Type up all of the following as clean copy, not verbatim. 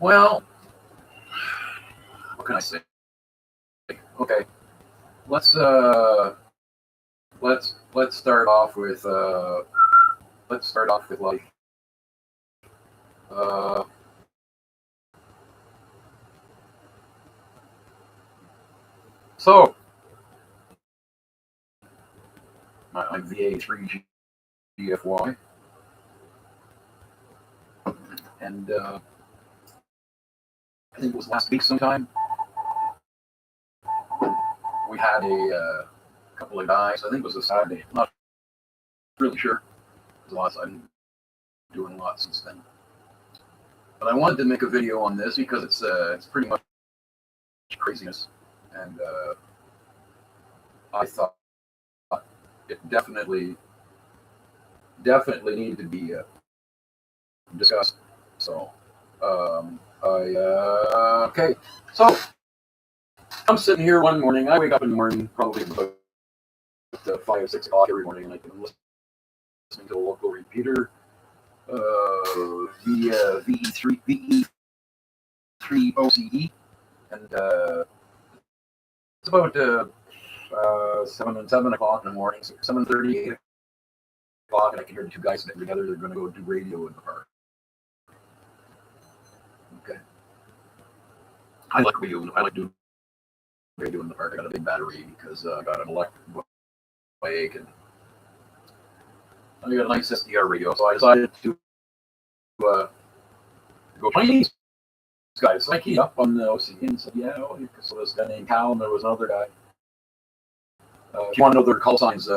Well, what can I say? Okay, let's start off with like so I'm VA3 GFY, and I think it was last week sometime we had a couple of guys. I think it was a Saturday. I'm not really sure. I've been doing a lot since then. But I wanted to make a video on this because it's pretty much craziness, and I thought it definitely needed to be discussed. So okay. So I'm sitting here one morning. I wake up in the morning, probably about 5 or 6 o'clock every morning, and I can listening to a local repeater, VE3 OCE, and it's about 7 o'clock in the morning, 7:30, 8 o'clock, and I can hear the two guys sitting together. They're going to go do radio in the park. Okay. I like doing radio in the park. I got a big battery because I got an electric bike, and I got a nice SDR radio, so I decided to go find these guys. So I keyed up on the OCE and said, yeah, so this guy named Cal, and there was another guy. If you want to know their call signs,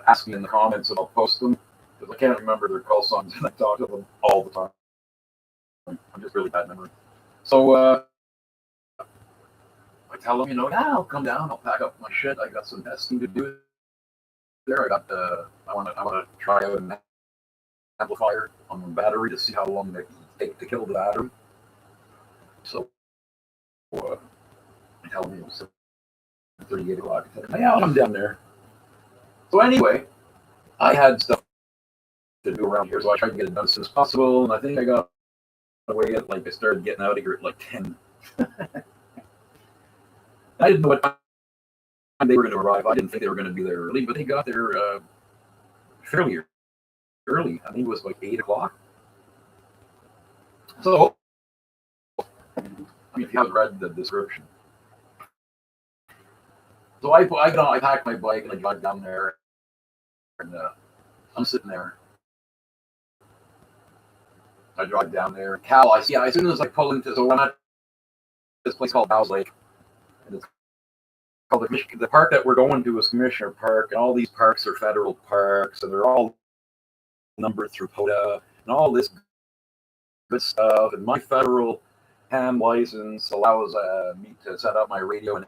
ask me in the comments and I'll post them, because I can't remember their call signs and I talk to them all the time. I'm just really bad memory. So I tell them, yeah, I'll come down, I'll pack up my shit. I got some testing to do there. I want to try out an amplifier on the battery to see how long it take to kill the battery. So I tell them, 38 o'clock. Yeah, I'll come down there. So anyway, I had stuff to do around here, so I tried to get it done as soon as possible, and I think I got away at, I started getting out of here at like 10. I didn't know what time they were going to arrive. I didn't think they were going to be there early, but they got there fairly early. I think it was like 8 o'clock. So, if you haven't read the description. So I packed my bike and I drive down there, and I'm sitting there. I drive down there. Cal, as soon as I pull into, so I'm at this place called Bowes Lake, and it's called the park that we're going to is Commissioner Park, and all these parks are federal parks, and they're all numbered through POTA and all this good stuff. And my federal ham license allows me to set up my radio in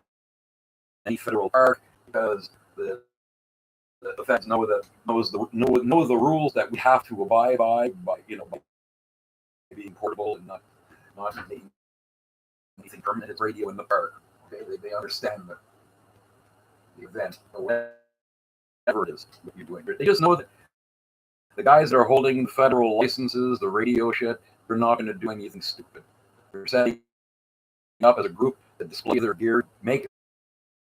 any federal park, because the feds know the rules that we have to abide by being portable and not making anything permanent. It's radio in the park. Okay, they understand the event or whatever it is that you're doing. They just know that the guys that are holding federal licenses, the radio shit, they're not going to do anything stupid. They're setting up as a group to display their gear, make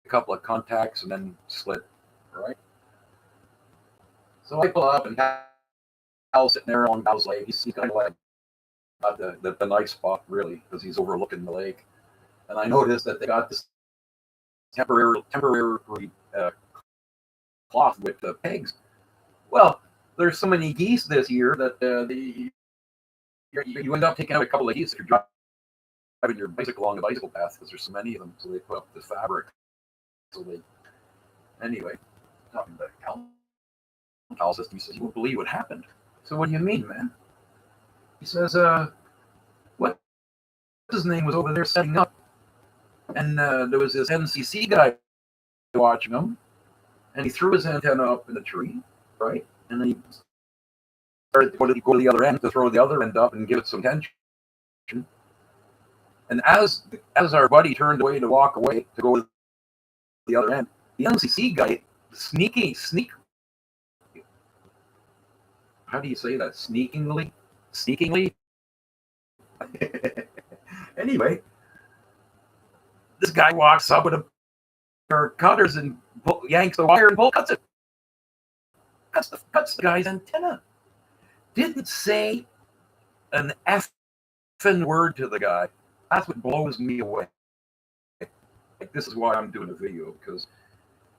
a couple of contacts, and then split. All right. So I pull up, and Cal's sitting there on Bowes Lake. He's kind of like the nice spot, really, because he's overlooking the lake. And I noticed that they got this temporary cloth with pegs. Well, there's so many geese this year that you end up taking out a couple of geese if you're driving your bicycle along the bicycle path, because there's so many of them. So they put up this fabric. So anyway, talking to Cal says, he says, you won't believe what happened. So what do you mean, man? He says, what his name was over there setting up, and there was this NCC guy watching him, and he threw his antenna up in the tree, right? And then he started to go to the other end to throw the other end up and give it some tension. And as our buddy turned away to walk away to go to the other end, the NCC guy how do you say that? Sneakingly? I Anyway, this guy walks up with a pair of cutters and yanks the wire and cuts it. Cuts the guy's antenna. Didn't say an effing word to the guy. That's what blows me away. Like, this is why I'm doing a video, because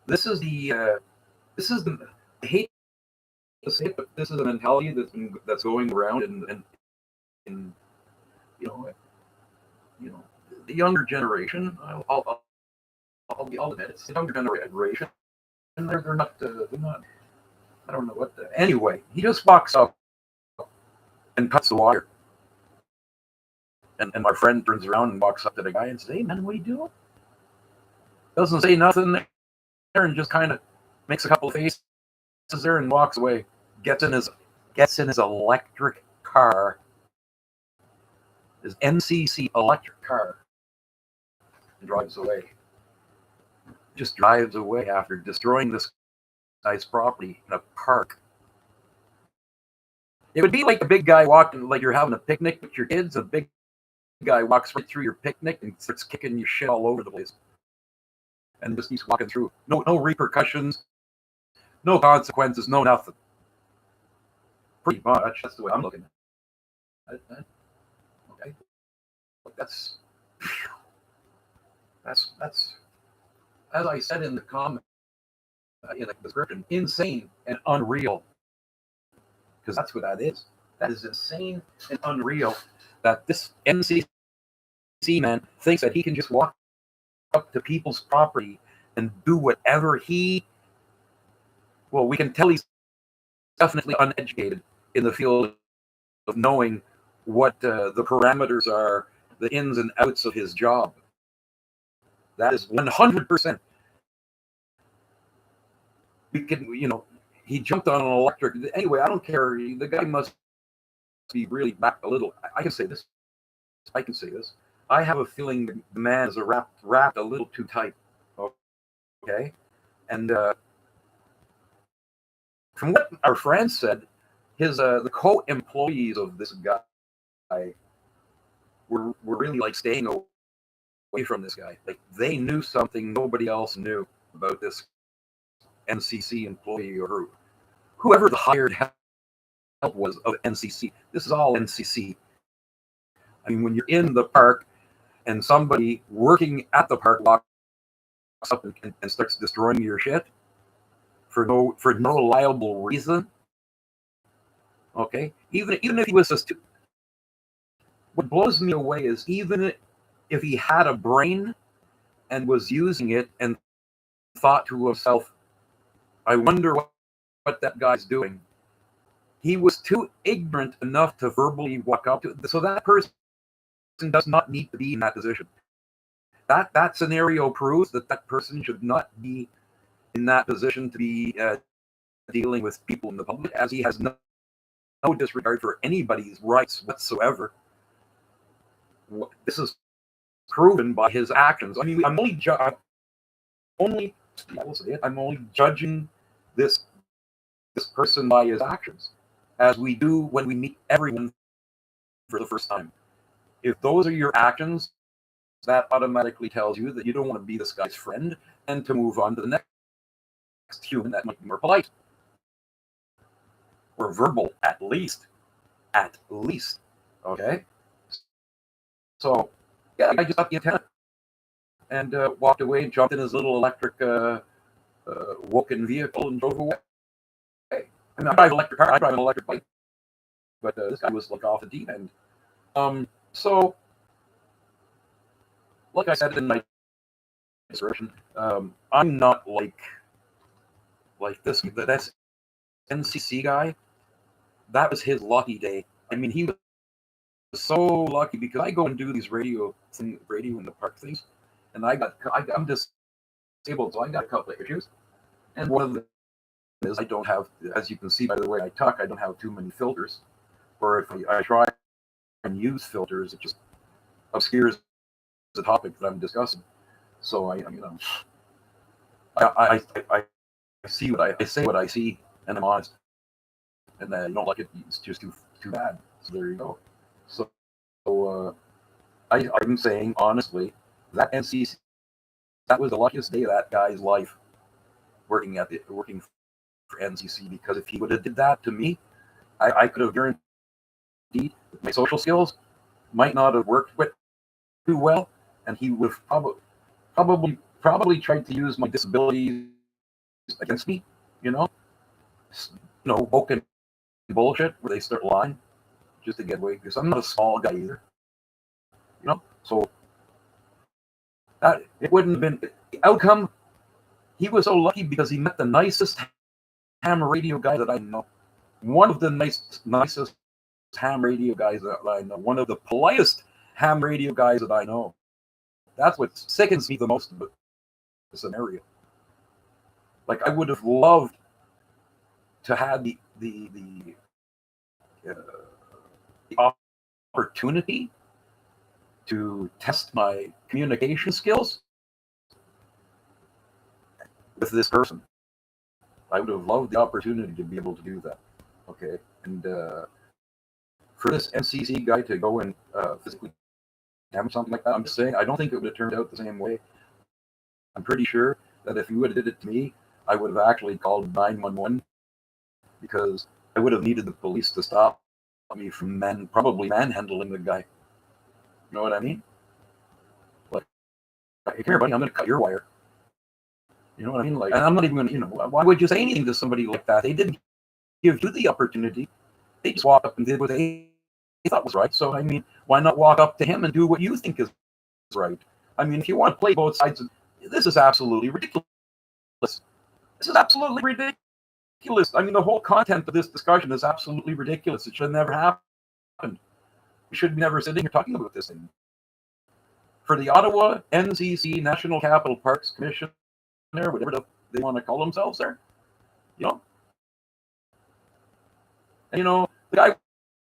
this is the I hate to say it, but this is a mentality that's going around in you know the younger generation. I'll admit it's the younger generation, and they're not I don't know what anyway. He just walks up and cuts the wire, and my friend turns around and walks up to the guy and says, "Hey man, what are you doing?" Doesn't say nothing there, and just kind of makes a couple of faces there and walks away. Gets in his electric car, his NCC electric car, and drives away. Just drives away after destroying this guy's property in a park. It would be like a big guy walking, like you're having a picnic with your kids. A big guy walks right through your picnic and starts kicking your shit all over the place, and just keeps walking through. No repercussions, no consequences, no nothing. Pretty much, that's the way I'm looking at it. Okay, that's as I said in the comment, in the description, insane and unreal. Because that's what that is. That is insane and unreal. That this NCC man thinks that he can just walk up to people's property and do whatever we can tell he's definitely uneducated in the field of knowing what the parameters are, the ins and outs of his job. That is 100%. We can, he jumped on an electric. Anyway, I don't care. The guy must be really back a little. I can say this. I have a feeling the man is wrapped a little too tight. Okay, and from what our friend said, the co-employees of this guy were really like staying away from this guy. Like, they knew something nobody else knew about this NCC employee or whoever the hired help was of NCC. This is all NCC. I mean, when you're in the park and somebody working at the park walks up and starts destroying your shit for no liable reason, okay? Even if he was just, what blows me away is, even if he had a brain and was using it and thought to himself, I wonder what that guy's doing, he was too ignorant enough to verbally walk up to it. So that person does not need to be in that position. That scenario proves that person should not be in that position to be dealing with people in the public, as he has no disregard for anybody's rights whatsoever. This is proven by his actions. I mean, I'm only judging this person by his actions, as we do when we meet everyone for the first time. If those are your actions, that automatically tells you that you don't want to be this guy's friend, and to move on to the next human that might be more polite or verbal, at least. Okay. So yeah, I just got the antenna and walked away and jumped in his little electric Woken vehicle and drove away. I mean, I drive an electric car, I drive an electric bike, but this guy was like off the deep end. So, like I said in my description, I'm not like that's NCC guy. That was his lucky day. I mean, he was so lucky, because I go and do these radio in the park things, and I'm disabled, so I got a couple of issues, and one of them is I don't have, as you can see by the way I talk, I don't have too many filters, or if I try and use filters, it just obscures the topic that I'm discussing. So I see I say what I see, and I'm honest, and you don't like it, it's just too bad. So there you go. So I'm saying honestly, that NCC, that was the luckiest day of that guy's life working for NCC, because if he would have did that to me, I could have guaranteed my social skills might not have worked with too well, and he would have probably tried to use my disabilities against me. You know, woke bullshit where they start lying just to get away, because I'm not a small guy either. So that it wouldn't have been the outcome. He was so lucky because he met the nicest ham radio guy that I know. One of the nicest ham radio guys that I know. One of the politest ham radio guys that I know. That's what sickens me the most about the scenario. Like, I would have loved to have the opportunity to test my communication skills with this person. I would have loved the opportunity to be able to do that. Okay, and for this NCC guy to go and physically damage something like that, I'm just saying, I don't think it would have turned out the same way. I'm pretty sure that if you would have did it to me, I would have actually called 911, because I would have needed the police to stop me from probably manhandling the guy. You know what I mean? Like, hey, come here, buddy, I'm going to cut your wire. You know what I mean? Like, and I'm not even going to, why would you say anything to somebody like that? They didn't give you the opportunity. They just walked up and did what they thought was right. So, I mean, why not walk up to him and do what you think is right? I mean, if you want to play both sides, this is absolutely ridiculous. This is absolutely ridiculous. I mean, the whole content of this discussion is absolutely ridiculous. It should never happen. We should be never sitting here talking about this thing. For the Ottawa NCC National Capital Parks Commission, whatever they want to call themselves there, and the guy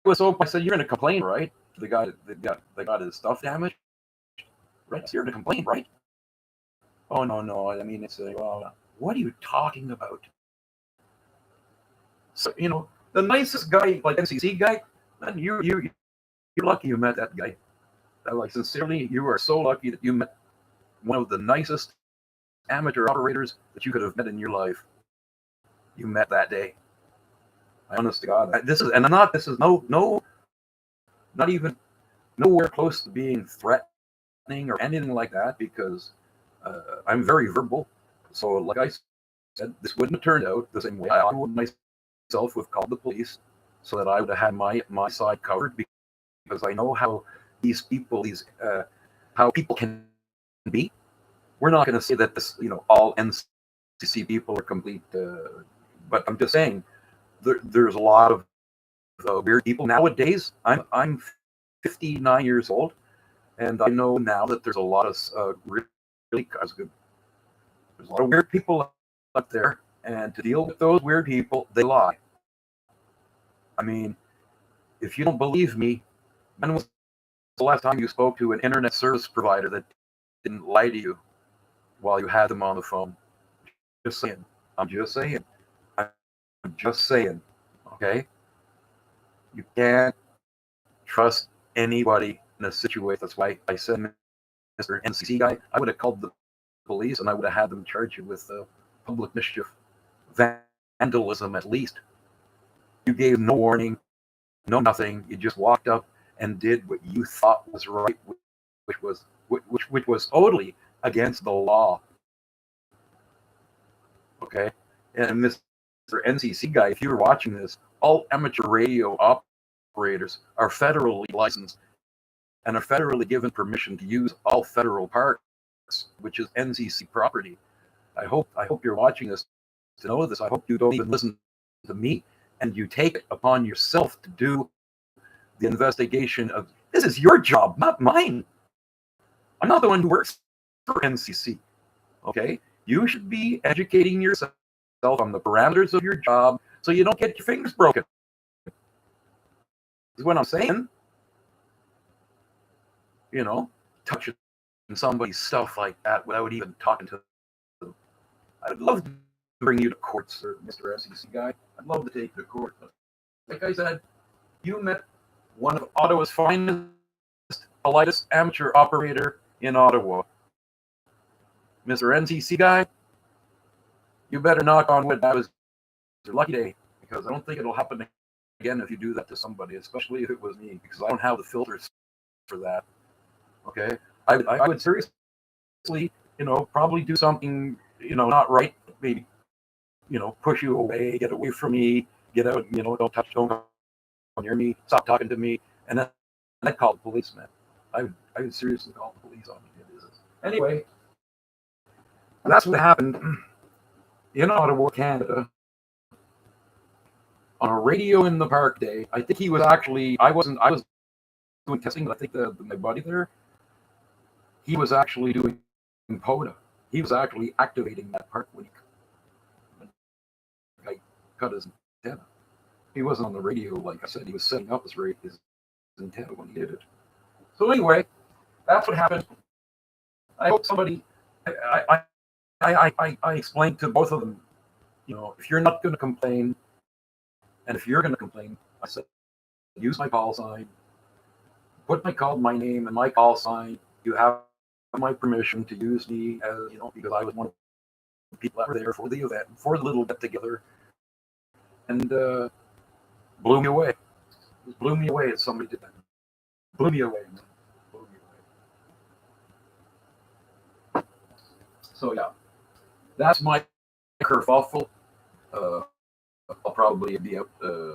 was so, I said, you're going to complain, right? The guy that got his stuff damaged, right? So you're going to complain, right? Oh, no. I mean, it's well, what are you talking about? So, the nicest guy, like NCC guy, man, you're lucky you met that guy. Like, sincerely, you are so lucky that you met one of the nicest amateur operators that you could have met in your life. You met that day. Honest to God, this is not even nowhere close to being threatening or anything like that, because I'm very verbal. So, like I said, this wouldn't have turned out the same way. I would myself have called the police so that I would have had my side covered, because I know how these people, how people can be. We're not going to say that this, all NCC people are complete, but I'm just saying there's a lot of weird people nowadays. I'm 59 years old, and I know now that there's a lot of really good. There's a lot of weird people out there, and to deal with those weird people, they lie. I mean, if you don't believe me, when was the last time you spoke to an internet service provider that didn't lie to you while you had them on the phone? Just saying. I'm just saying. Okay? You can't trust anybody in a situation. That's why I said, Mister NCC GUY, I would have called the police and I would have had them charge you with public mischief, vandalism at least. You gave no warning, no nothing. You just walked up and did what you thought was right, which was totally against the law. Okay, and Mr. NCC GUY, if you were watching this, all amateur radio operators are federally licensed and are federally given permission to use all federal parks, which is NCC property. I hope you're watching this to know this. I hope you don't even listen to me and you take it upon yourself to do the investigation of this. Is your job, not mine. I'm not the one who works for NCC. Okay, you should be educating yourself on the parameters of your job so you don't get your fingers broken. Is what I'm saying. Touching somebody's stuff like that without even talking to them. I'd love to bring you to court, sir, Mr. NCC GUY. I'd love to take you to court. But like I said, you met one of Ottawa's finest politest amateur operator in Ottawa. Mister NCC GUY, you better knock on wood. That was your lucky day, because I don't think it'll happen again if you do that to somebody, especially if it was me, because I don't have the filters for that. Okay, I would seriously, probably do something, not right. Maybe, push you away, get away from me, get out. Don't touch, don't come near me, stop talking to me, and then I'd call the police, man. I would seriously call the police on you. Anyway, that's what happened in Ottawa, Canada, on a radio in the park day. I think he was actually, I was doing testing, but I think my buddy there, he was actually doing POTA. He was actually activating that park when I cut his antenna. He wasn't on the radio, like I said. He was setting up his antenna when he did it. So anyway, that's what happened. I hope somebody, I explained to both of them, if you're not going to complain, and if you're going to complain, I said, use my call sign, put my name and my call sign. You have my permission to use me as, because I was one of the people that were there for the event, for the little get together, and blew me away. It blew me away as somebody did that. Blew me away, man. Blew me away. So yeah, that's my kerfuffle. I'll probably be up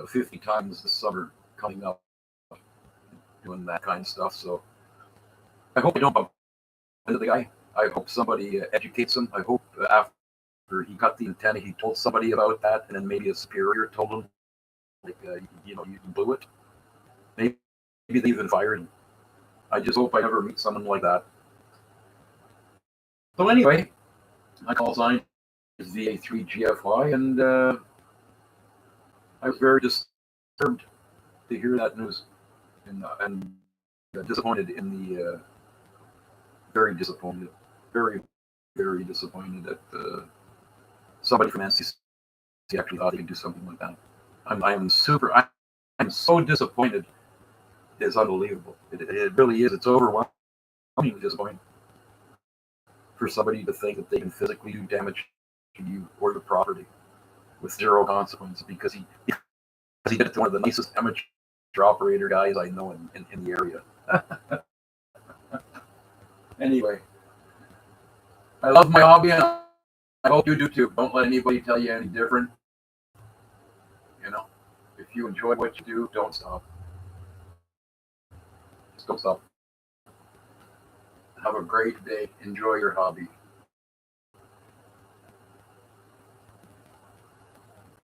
50 times this summer coming up doing that kind of stuff. So I hope I don't bump into the guy. I hope somebody educates him. I hope after he cut the antenna, he told somebody about that, and then maybe a superior told him, like, you blew it. Maybe they even fired him. I just hope I never meet someone like that. So anyway, my call sign is VA3GFY, and I was very disturbed to hear that news, and disappointed in the very disappointed, very, very disappointed that somebody from NCC actually thought he could do something like that. I'm so disappointed. It's unbelievable. It really is. It's overwhelmingly disappointing for somebody to think that they can physically do damage to you or your property with zero consequence, because he did it to one of the nicest amateur operator guys I know in the area. Anyway, I love my hobby, and I hope you do too. Don't let anybody tell you any different. If you enjoy what you do, don't stop. Just don't stop. Have a great day. Enjoy your hobby.